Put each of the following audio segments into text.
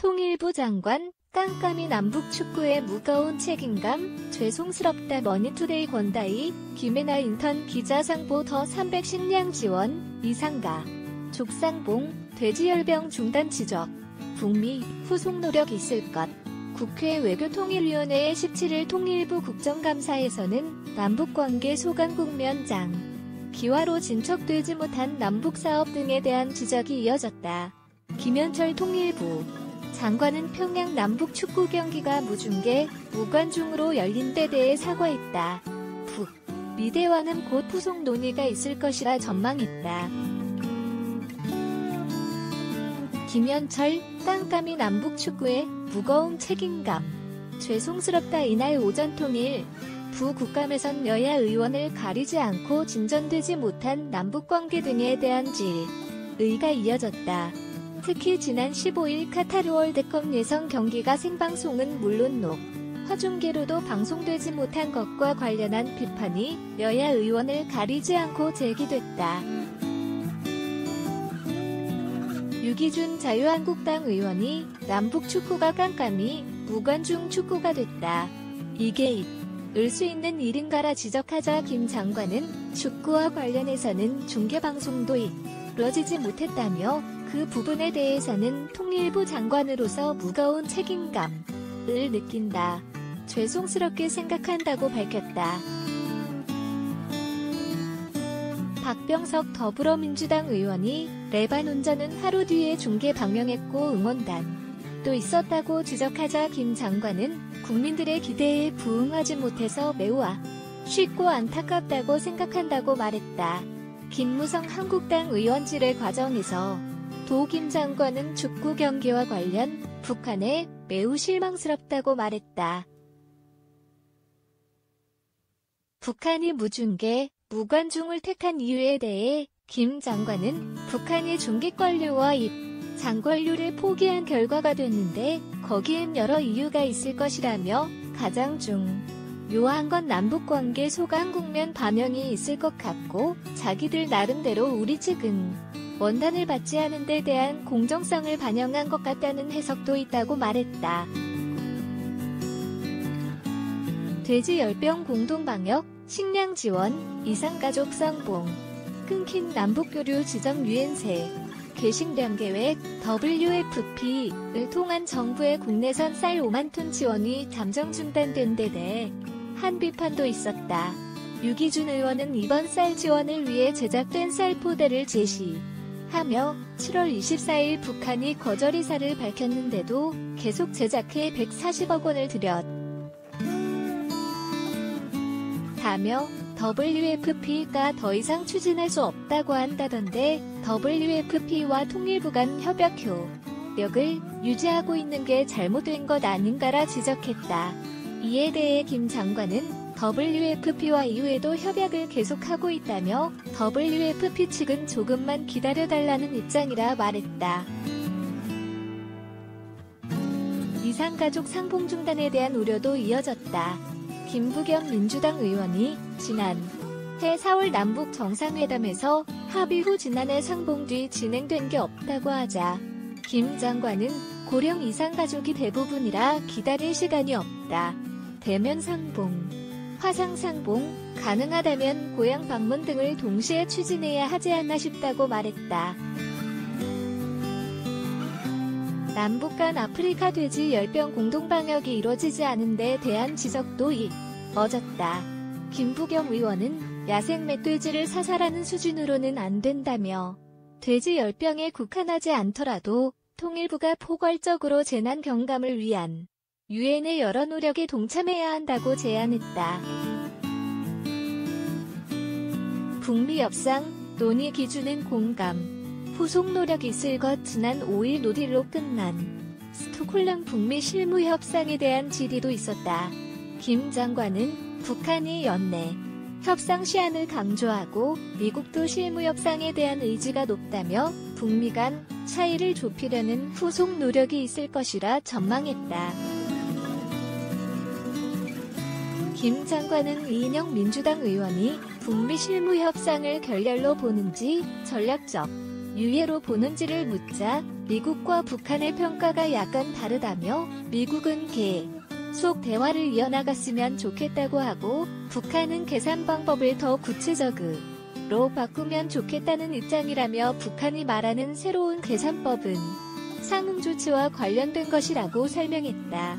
통일부 장관, 깜깜이 남북 축구의 무거운 책임감, 죄송스럽다 머니투데이 권다희, 김혜나 인턴 기자 상보 더 300 식량 지원, 이상가, 족상봉, 돼지열병 중단 지적, 북미, 후속 노력 있을 것. 국회 외교통일위원회의 17일 통일부 국정감사에서는 남북관계 소강 국면장, 기화로 진척되지 못한 남북사업 등에 대한 지적이 이어졌다. 김현철 통일부 장관은 평양 남북 축구 경기가 무중계, 무관중으로 열린 데 대해 사과했다. 북, 미 대화는 곧 후속 논의가 있을 것이라 전망했다. 김현철, 깜깜이 남북 축구의 무거운 책임감. 죄송스럽다. 이날 오전 통일 부 국감에선 여야 의원을 가리지 않고 진전되지 못한 남북관계 등에 대한 질의가 이어졌다. 특히 지난 15일 카타르 월드컵 예선 경기가 생방송은 물론 화중계로도 방송되지 못한 것과 관련한 비판이 여야 의원을 가리지 않고 제기됐다. 유기준 자유한국당 의원이 남북 축구가 깜깜이 무관중 축구가 됐다. 이게 을 수 있는 일인가라 지적하자 김 장관은 축구와 관련해서는 중계방송도 이루어지지 못했다며 그 부분에 대해서는 통일부 장관으로서 무거운 책임감을 느낀다. 죄송스럽게 생각한다고 밝혔다. 박병석 더불어민주당 의원이 레바논전은 하루 뒤에 중계 방영했고 응원단도 있었다고 지적하자 김 장관은 국민들의 기대에 부응하지 못해서 매우 아쉽고 안타깝다고 생각한다고 말했다. 김무성 한국당 의원 질의 과정에서 도 김 장관은 축구 경기와 관련 북한에 매우 실망스럽다고 말했다. 북한이 무중계, 무관중을 택한 이유에 대해 김 장관은 북한이 중계권료와 입장권료를 포기한 결과가 됐는데 거기엔 여러 이유가 있을 것이라며 가장 중요한 건 남북관계 소강 국면 반영이 있을 것 같고 자기들 나름대로 우리 측은 원단을 받지 않은 데 대한 공정성을 반영한 것 같다는 해석도 있다고 말했다. 돼지열병 공동방역, 식량 지원, 이상가족 상봉, 끊긴 남북교류 지정 유엔세, 궤신령 계획, WFP를 통한 정부의 국내산 쌀 5만 톤 지원이 잠정 중단된 데 대해 한 비판도 있었다. 유기준 의원은 이번 쌀 지원을 위해 제작된 쌀 포대를 제시하며 7월 24일 북한이 거절 의사를 밝혔는데도 계속 제작해 140억 원을 들였다며 WFP가 더 이상 추진할 수 없다고 한다던데 WFP와 통일부 간 협약 효력을 유지하고 있는 게 잘못된 것 아닌가라 지적했다. 이에 대해 김 장관은 WFP와 이후에도 협약을 계속하고 있다며 WFP 측은 조금만 기다려달라는 입장이라 말했다. 이상가족 상봉 중단에 대한 우려도 이어졌다. 김부겸 민주당 의원이 지난해 4월 남북 정상회담에서 합의 후 지난해 상봉 뒤 진행된 게 없다고 하자 김 장관은 고령 이상 가족이 대부분이라 기다릴 시간이 없다. 대면 상봉, 화상 상봉, 가능하다면 고향 방문 등을 동시에 추진해야 하지 않나 싶다고 말했다. 남북 간 아프리카 돼지 열병 공동방역이 이뤄지지 않은 데 대한 지적도 이어졌다. 김부겸 의원은 야생 멧돼지를 사살하는 수준으로는 안 된다며 돼지 열병에 국한하지 않더라도 통일부가 포괄적으로 재난 경감을 위한 유엔의 여러 노력에 동참해야 한다고 제안했다. 북미 협상, 논의 기준은 공감. 후속 노력 있을 것. 지난 5일 노딜로 끝난 스톡홀름 북미 실무 협상에 대한 질의도 있었다. 김 장관은 북한이 연내 협상 시한을 강조하고 미국도 실무 협상에 대한 의지가 높다며 북미 간 차이를 좁히려는 후속 노력이 있을 것이라 전망했다. 김 장관은 이인영 민주당 의원이 북미 실무 협상을 결렬로 보는지 전략적 유예로 보는지를 묻자 미국과 북한의 평가가 약간 다르다며 미국은 계속 대화를 이어나갔으면 좋겠다고 하고 북한은 계산 방법을 더 구체적으로 바꾸면 좋겠다는 입장이라며 북한이 말하는 새로운 계산법은 상응 조치와 관련된 것이라고 설명했다.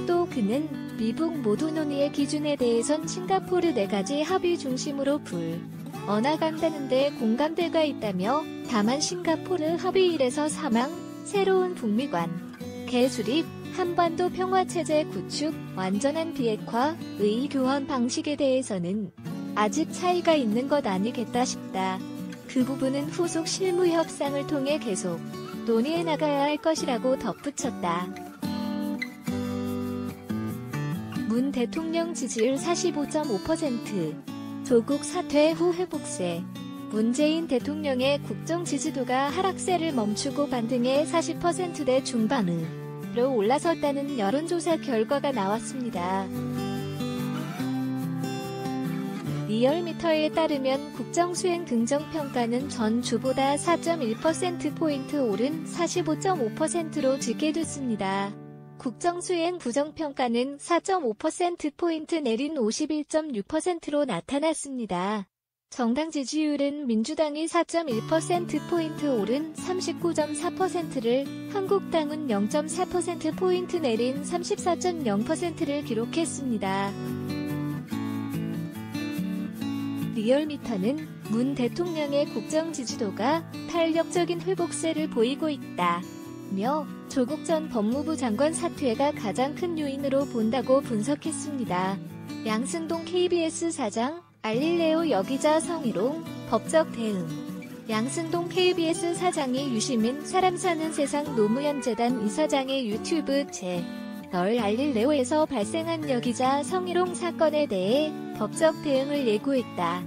또 그는 미북 모두 논의의 기준에 대해선 싱가포르 4가지 합의 중심으로 풀어나간다는데 공감대가 있다며 다만 싱가포르 합의 1에서 3항, 새로운 북미관 개수립, 한반도 평화체제 구축, 완전한 비핵화의 교환 방식에 대해서는 아직 차이가 있는 것 아니겠다 싶다. 그 부분은 후속 실무 협상을 통해 계속 논의해 나가야 할 것이라고 덧붙였다. 문 대통령 지지율 45.5%, 조국 사퇴 후 회복세, 문재인 대통령의 국정 지지도가 하락세를 멈추고 반등해 40%대 중반으로 올라섰다는 여론조사 결과가 나왔습니다. 리얼미터에 따르면 국정수행 긍정평가는 전주보다 4.1%포인트 오른 45.5%로 집계됐습니다. 국정수행 부정평가는 4.5%포인트 내린 51.6%로 나타났습니다. 정당 지지율은 민주당이 4.1%포인트 오른 39.4%를, 한국당은 0.4%포인트 내린 34.0%를 기록했습니다. 리얼미터는 문 대통령의 국정 지지도가 탄력적인 회복세를 보이고 있다며 조국 전 법무부 장관 사퇴가 가장 큰 요인으로 본다고 분석했습니다. 양승동 KBS 사장, 알릴레오 여기자 성희롱, 법적 대응. 양승동 KBS 사장이 유시민 사람 사는 세상 노무현재단 이사장의 유튜브 채널 알릴레오에서 발생한 여기자 성희롱 사건에 대해 법적 대응을 예고했다.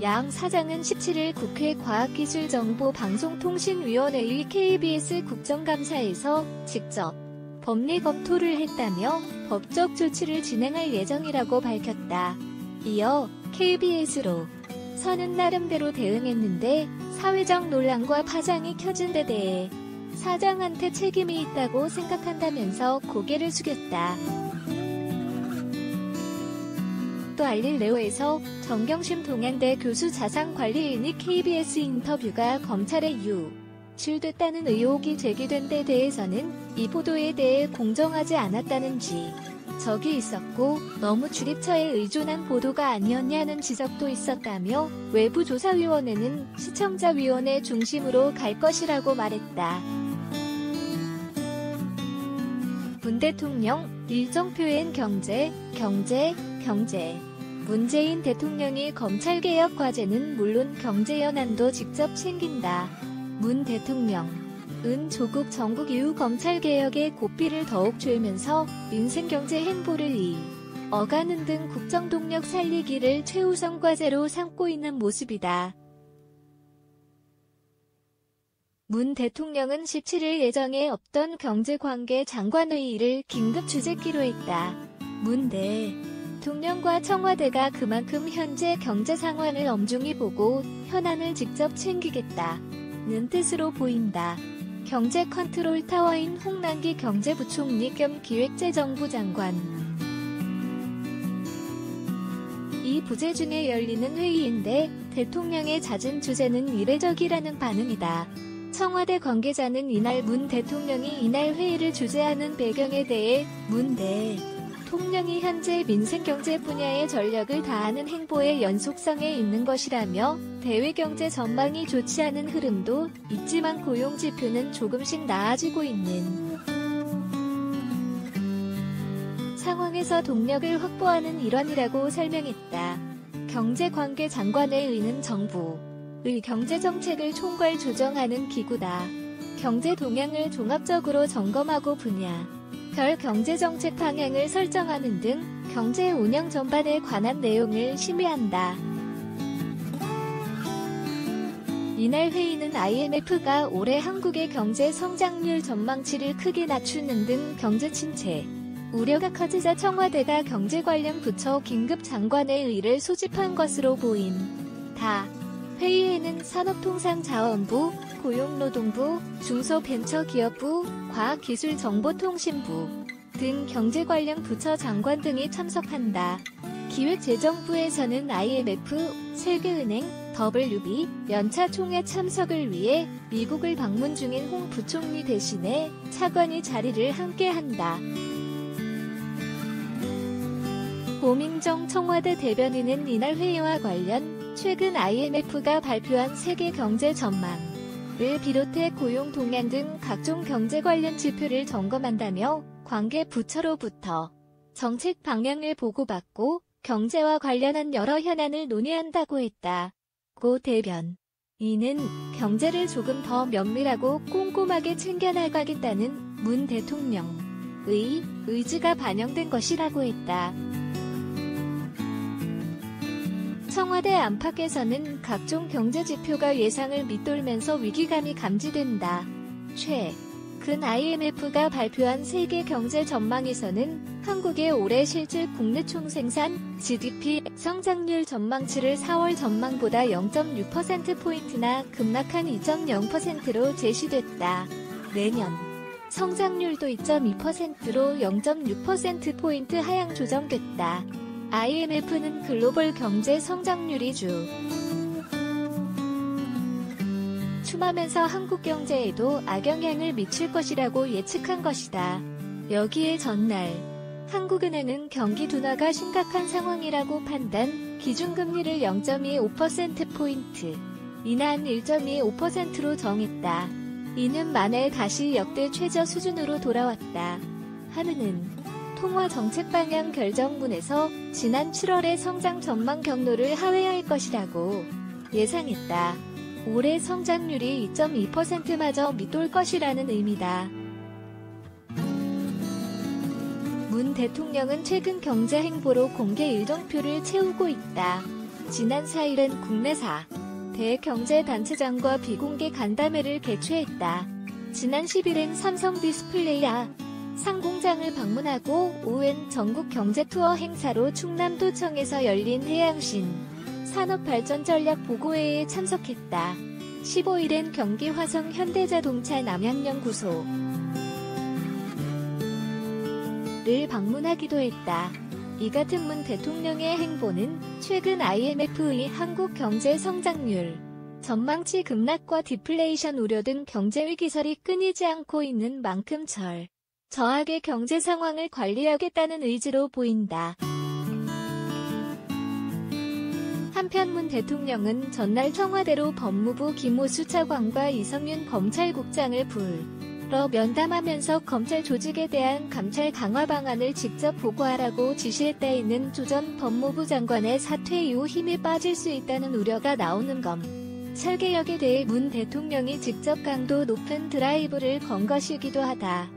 양 사장은 17일 국회 과학기술정보방송통신위원회의 KBS 국정감사에서 직접 법리 검토를 했다며 법적 조치를 진행할 예정이라고 밝혔다. 이어 KBS로서는 나름대로 대응했는데 사회적 논란과 파장이 켜진 데 대해 사장한테 책임이 있다고 생각한다면서 고개를 숙였다. 또 알릴레오에서 정경심 동양대 교수 자산관리인이 KBS 인터뷰가 검찰에 유출됐다는 의혹이 제기된 데 대해서는 이 보도에 대해 공정하지 않았다는 지적이 있었고 너무 출입처에 의존한 보도가 아니었냐는 지적도 있었다며 외부조사위원회는 시청자위원회 중심으로 갈 것이라고 말했다. 문 대통령, 일정표현 경제. 문재인 대통령이 검찰개혁 과제는 물론 경제연안도 직접 챙긴다. 문 대통령은 조국 정국 이후 검찰개혁의 고삐를 더욱 조이면서 민생경제 행보를 이어가는 등 국정동력 살리기를 최우선 과제로 삼고 있는 모습이다. 문 대통령은 17일 예정에 없던 경제관계 장관회의를 긴급 추재기로 했다. 문 대통령과 청와대가 그만큼 현재 경제 상황을 엄중히 보고 현안을 직접 챙기겠다는 뜻으로 보인다. 경제 컨트롤 타워인 홍남기 경제부총리 겸 기획재정부 장관. 이 부재 중에 열리는 회의인데 대통령의 잦은 주제는 이례적이라는 반응이다. 청와대 관계자는 이날 문 대통령이 이날 회의를 주재하는 배경에 대해 문 대통령이 현재 민생경제 분야에 전력을 다하는 행보의 연속성에 있는 것이라며 대외경제 전망이 좋지 않은 흐름도 있지만 고용지표는 조금씩 나아지고 있는 상황에서 동력을 확보하는 일환이라고 설명했다. 경제관계장관에 의는 정부의 경제정책을 총괄 조정하는 기구다. 경제 동향을 종합적으로 점검하고 분야별 경제정책 방향을 설정하는 등 경제 운영 전반에 관한 내용을 심의한다. 이날 회의는 IMF가 올해 한국의 경제 성장률 전망치를 크게 낮추는 등 경제 침체 우려가 커지자 청와대가 경제 관련 부처 긴급 장관의 의를 소집한 것으로 보인다. 다. 회의에는 산업통상자원부, 고용노동부, 중소벤처기업부, 과학기술정보통신부 등 경제 관련 부처 장관 등이 참석한다. 기획재정부에서는 IMF, 세계은행, WB 연차 총회 참석을 위해 미국을 방문 중인 홍 부총리 대신에 차관이 자리를 함께한다. 고민정 청와대 대변인은 이날 회의와 관련 최근 IMF가 발표한 세계 경제 전망을 비롯해 고용 동향 등 각종 경제 관련 지표를 점검한다며 관계 부처로부터 정책 방향을 보고받고 경제와 관련한 여러 현안을 논의한다고 했다. 고 대변인은 경제를 조금 더 면밀하고 꼼꼼하게 챙겨나가겠다는 문 대통령의 의지가 반영된 것이라고 했다. 청와대 안팎에서는 각종 경제 지표가 예상을 밑돌면서 위기감이 감지된다. 최근 IMF가 발표한 세계 경제 전망에서는 한국의 올해 실질 국내 총생산 GDP 성장률 전망치를 4월 전망보다 0.6%포인트나 급락한 2.0%로 제시됐다. 내년 성장률도 2.2%로 0.6%포인트 하향 조정됐다. IMF는 글로벌 경제 성장률이 주춤하면서 한국 경제에도 악영향을 미칠 것이라고 예측한 것이다. 여기에 전날 한국은행은 경기 둔화가 심각한 상황이라고 판단, 기준금리를 0.25%포인트 인하한 1.25%로 정했다. 이는 만일 다시 역대 최저 수준으로 돌아왔다. 한은은 통화 정책 방향 결정문에서 지난 7월의 성장 전망 경로를 하회할 것이라고 예상했다. 올해 성장률이 2.2%마저 밑돌 것이라는 의미다. 문 대통령은 최근 경제 행보로 공개 일정표를 채우고 있다. 지난 4일은 국내사 대경제단체장과 비공개 간담회를 개최했다. 지난 10일엔 삼성 디스플레이와 상공장을 방문하고 오후엔 전국 경제투어 행사로 충남도청에서 열린 해양신 산업발전전략보고회에 참석했다. 15일엔 경기 화성 현대자동차 남양연구소를 방문하기도 했다. 이 같은 문 대통령의 행보는 최근 IMF의 한국 경제 성장률 전망치 급락과 디플레이션 우려 등 경제 위기설이 끊이지 않고 있는 만큼 저하게 경제 상황을 관리하겠다는 의지로 보인다. 한편 문 대통령은 전날 청와대로 법무부 김호수 차관과 이성윤 검찰국장을 불러 면담하면서 검찰 조직에 대한 감찰 강화 방안을 직접 보고하라고 지시했다는 조 전 법무부 장관의 사퇴 이후 힘이 빠질 수 있다는 우려가 나오는 검찰개혁에 대해 문 대통령이 직접 강도 높은 드라이브를 건 것이기도 하다.